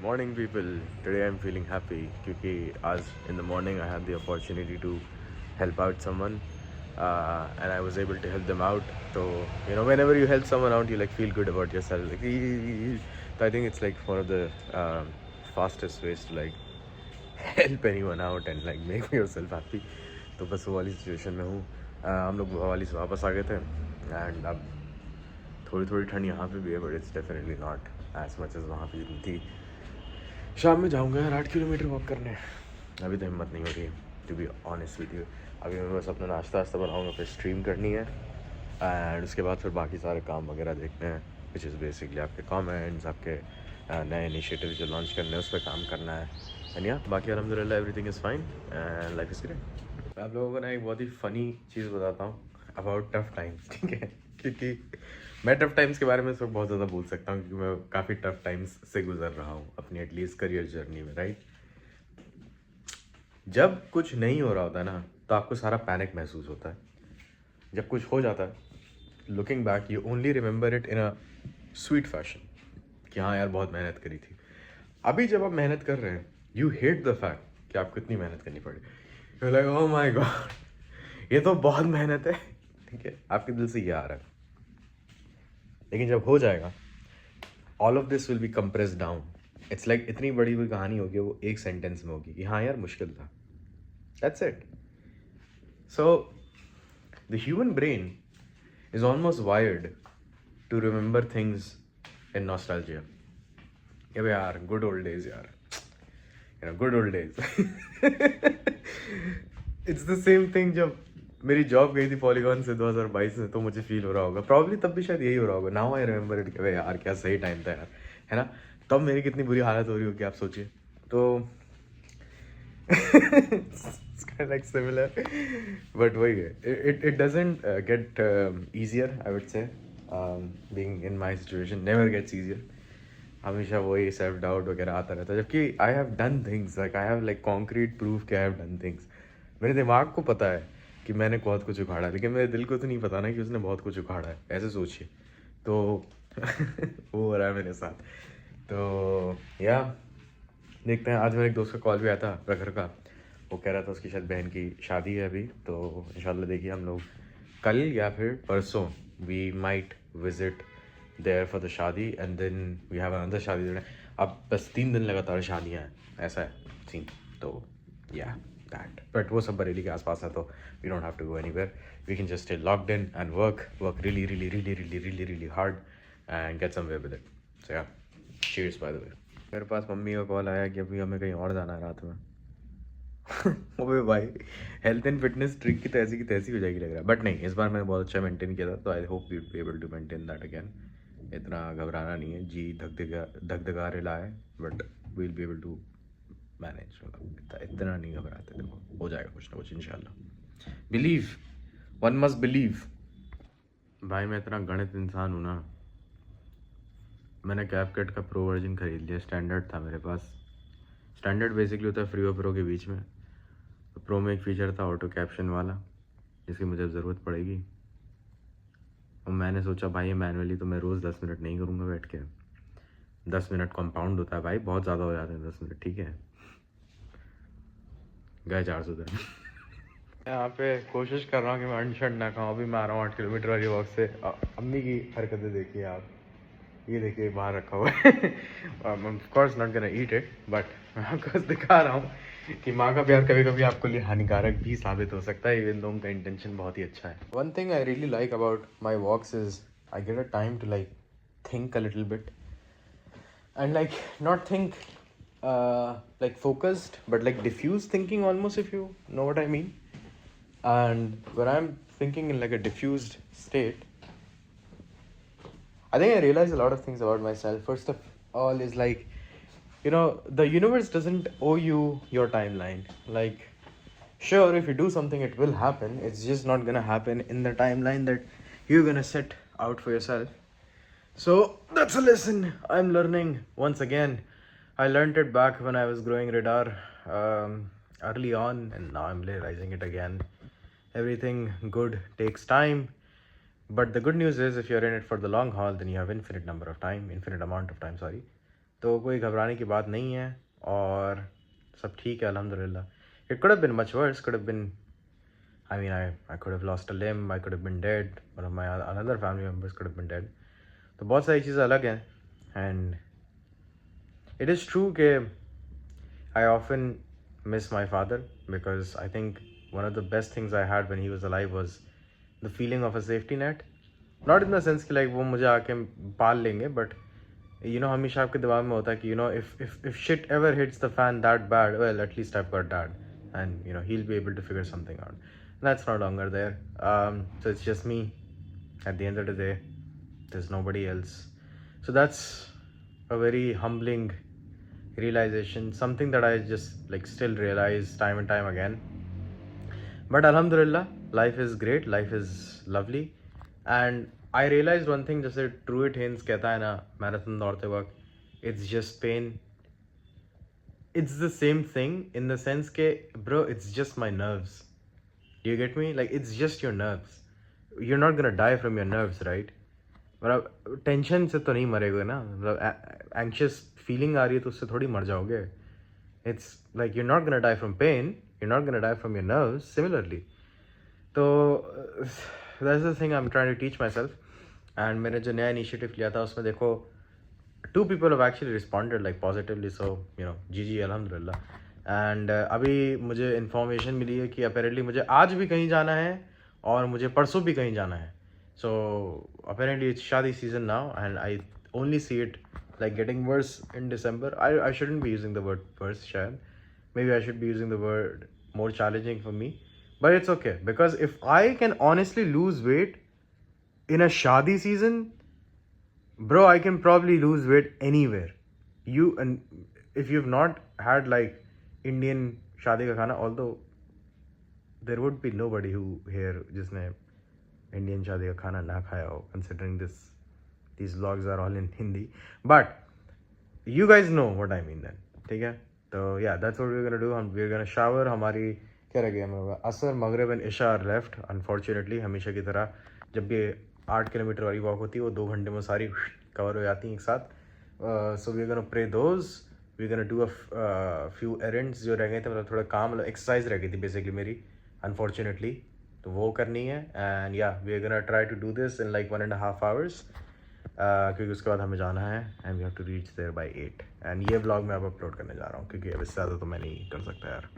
Morning people, today I'm feeling happy क्योंकि आज in the morning I had the opportunity to help out someone and I was able to help them out. So whenever you help someone out, you like feel good about yourself. So I think it's like one of the fastest ways to like help anyone out and like make yourself happy. तो बस वो वाली situation में हूँ. हम लोग भवाली से वापस आ गए थे एंड अब थोड़ी थोड़ी ठंड यहाँ पे भी है but it's definitely not as much as वहाँ पे जितनी थी. शाम में जाऊँगा यार 8 किलोमीटर वॉक करने. अभी तो हिम्मत नहीं हो रही है to be honest with you. अभी मैं बस अपना नाश्ता वास्ता बनाऊँगा, फिर स्ट्रीम करनी है एंड उसके बाद फिर बाकी सारे काम वगैरह देखने हैं विच इज़ बेसिकली आपके कमेंट्स, आपके नए इनिशिएटिव जो लॉन्च करने हैं उस पर काम करना है. एंड या बाकी अल्हम्दुलिल्लाह everything is fine and life is great. मैं आप लोगों को ना एक बहुत ही फ़नी चीज़ बताता हूँ अबाउट टफ टाइम्स, ठीक है. क्योंकि मैं टफ टाइम्स के बारे में इस वक्त बहुत ज़्यादा बोल सकता हूँ क्योंकि मैं काफ़ी टफ टाइम्स से गुजर रहा हूँ अपनी एटलीस्ट करियर जर्नी में, राइट. जब कुछ नहीं हो रहा होता है ना तो आपको सारा पैनिक महसूस होता है. जब कुछ हो जाता है looking back you only remember it in a sweet fashion कि हाँ यार बहुत मेहनत करी थी. अभी जब आप मेहनत कर रहे हैं यू हेट द फैक्ट कि आपको इतनी मेहनत करनी पड़ी. You like oh my God ये तो बहुत मेहनत है, ठीक है. आपके दिल से ये आ रहा है. लेकिन जब हो जाएगा all of this will be compress down. It's like इतनी बड़ी हुई कहानी होगी वो एक सेंटेंस में होगी कि हाँ यार मुश्किल था. That's it. So the human brain is almost wired to remember things in nostalgia. यार गुड ओल्ड डेज यार, good old days. It's the same thing. जब मेरी जॉब गई थी पॉलीगॉन से 2022 में तो मुझे फील हो रहा होगा, प्रॉब्ली तब भी शायद यही हो रहा होगा. नाउ आई रिमेंबर इट कि यार क्या सही टाइम था यार, है ना. तब मेरी कितनी बुरी हालत हो रही होगी आप सोचिए. तो लाइक सिमिलर बट वही है. It doesn't get easier I would say. Being in my situation never gets easier. हमेशा वही सेल्फ डाउट वगैरह आता रहता है जबकि I have done things like I have like concrete proof कि आई हैव डन थिंग्स. मेरे दिमाग को पता है कि मैंने बहुत कुछ उखाड़ा है लेकिन मेरे दिल को तो नहीं पता ना कि उसने बहुत कुछ उखाड़ा है. ऐसे सोचिए तो वो हो रहा है मेरे साथ. तो या देखते हैं. आज मेरे एक दोस्त का कॉल भी आया था प्रखर का. वो कह रहा था उसकी शायद बहन की शादी है अभी, तो इंशाल्लाह देखिए हम लोग कल या फिर परसों we might visit there for the shaadi and then we have another shaadi. अब बस 3 दिन लगातार शादियाँ हैं, ऐसा है सीन. तो या दैट बट वो सब बरेली के आसपास है तो we don't have to go anywhere. We can just stay locked in and work really really really really really really hard and get somewhere with it. So yeah cheers by the way. मेरे पास mummy का call आया कि अभी हमें कहीं और जाना है रात में. ओए भाई हेल्थ एंड फिटनेस ट्रिक की तैसी हो जाएगी लग रहा है. बट नहीं, इस बार मैंने बहुत अच्छा मेंटेन किया था तो I hope we be able to maintain that again. इतना घबराना नहीं है. जी धक रहा है but we'll be able to manage. मतलब इतना नहीं घबराते. देखो हो जाएगा कुछ ना कुछ इंशाल्लाह. Believe, one must believe. भाई मैं इतना गणित इंसान हूँ ना. मैंने कैपकट का प्रो वर्जन खरीद लिया. स्टैंडर्ड था मेरे पास. स्टैंडर्ड बेसिकली होता है फ्री और प्रो के बीच में. तो प्रो में एक फीचर था ऑटो कैप्शन वाला जिसकी मुझे ज़रूरत पड़ेगी. और मैंने सोचा भाई ये मैनुअली तो मैं रोज़ 10 मिनट नहीं करूँगा बैठ के. 10 मिनट कंपाउंड होता है भाई, बहुत ज़्यादा हो जाते हैं 10 मिनट, ठीक है. गए 400 दिन. यहाँ पे कोशिश कर रहा हूँ कि मैं अनशन ना खाऊँ. अभी मैं आ रहा हूँ 8 किलोमीटर वाली वॉक से. अम्मी की हरकतें देखिए आप. ये देखिए बाहर रखा हुआ है. Of course not gonna eat it but मैं आपको दिखा रहा हूँ कि माँ का प्यार कभी कभी आपके लिए हानिकारक भी साबित हो सकता है इवन दो उनका इंटेंशन बहुत ही अच्छा है. One thing I really like about my walks is I get a time to like think a little bit and like not think like focused but like diffuse thinking almost, if you know what I mean. And when I'm thinking in like a diffused state, I think I realize a lot of things about myself. First of all is like, the universe doesn't owe you your timeline. Like, sure, if you do something it will happen. It's just not gonna happen in the timeline that you're gonna set out for yourself. So that's a lesson I'm learning once again. I learned it back when I was growing radar early on, and now I'm realizing it again. Everything good takes time, but the good news is if you're in it for the long haul, then you have infinite amount of time, sorry. तो कोई घबराने की बात नहीं है और सब ठीक है अल्हम्दुलिल्लाह. It could have been much worse. Could have been, I mean, I could have lost a limb. I could have been dead. One of my another family members could have been dead. तो बहुत सारी चीज़ें अलग हैं. And it is true कि I often miss my father because I think one of the best things I had when he was alive was the feeling of a safety net. Not in the sense कि like वो मुझे आके पाल लेंगे, but you know हमेशा आपके दिमाग में होता है कि you know if shit ever hits the fan that bad, well at least I've got dad and you know he'll be able to figure something out. That's no longer there. So it's just me. At the end of the day, there's nobody else. So that's a very humbling realization, something that I just like still realize time and time again. But alhamdulillah, life is great, life is lovely. And I realized one thing, जैसे Truett Haynes कहता है ना marathon दौड़ते वक्त, it's just pain. It's the same thing in the sense के bro, it's just my nerves. Do you get me? Like it's just your nerves. You're not gonna die from your nerves, right? मतलब tension से तो नहीं मरेगा ना, मतलब anxious feeling आ रही है तो उससे थोड़ी मर जाओगे. It's like you're not gonna die from pain, you're not gonna die from your nerves similarly. तो that's the thing I'm trying to teach myself. And मैंने जो नया इनिशिएटिव लिया था उसमें देखो 2 people have actually responded like positively, so you know GG alhamdulillah. And अभी मुझे इन्फॉर्मेशन मिली है कि अपेरेंटली मुझे आज भी कहीं जाना है और मुझे परसों भी कहीं जाना है. So apparently it's Shadi season now and I only see it like getting worse in December. I shouldn't be using the word worse, shayad. Maybe I should be using the word more challenging for me. But it's okay because if I can honestly lose weight in a Shadi season, bro, I can probably lose weight anywhere. And if you've not had like Indian Shadi ka khana, although there would be nobody who here जिसने Indian शादी का खाना ना खाया हो, considering these vlogs are all in Hindi, but you guys know what I mean then. ठीक है, तो yeah, that's what we're gonna do. We're gonna shower. हमारी क्या रह गया, हम असर मगरिब एंड इशा आर लेफ्ट. अनफॉर्चुनेटली हमेशा की तरह जब भी 8 किलोमीटर वाली वॉक होती है वो 2 घंटे में सारी कवर हो जाती हैं एक साथ. So we are gonna pray those, we are gonna do a few errands जो रह गए थे, मतलब थोड़ा काम, मतलब एक्सरसाइज रह गई थी बेसिकली मेरी अनफॉर्चुनेटली, तो वो करनी है. And yeah we are gonna try to do this in like 1.5 hours क्योंकि उसके बाद हमें जाना है and we have to reach there by 8. And ये व्लॉग मैं अब अपलोड करने जा रहा हूँ क्योंकि अब इससे ज़्यादा तो मैं नहीं कर सकता यार.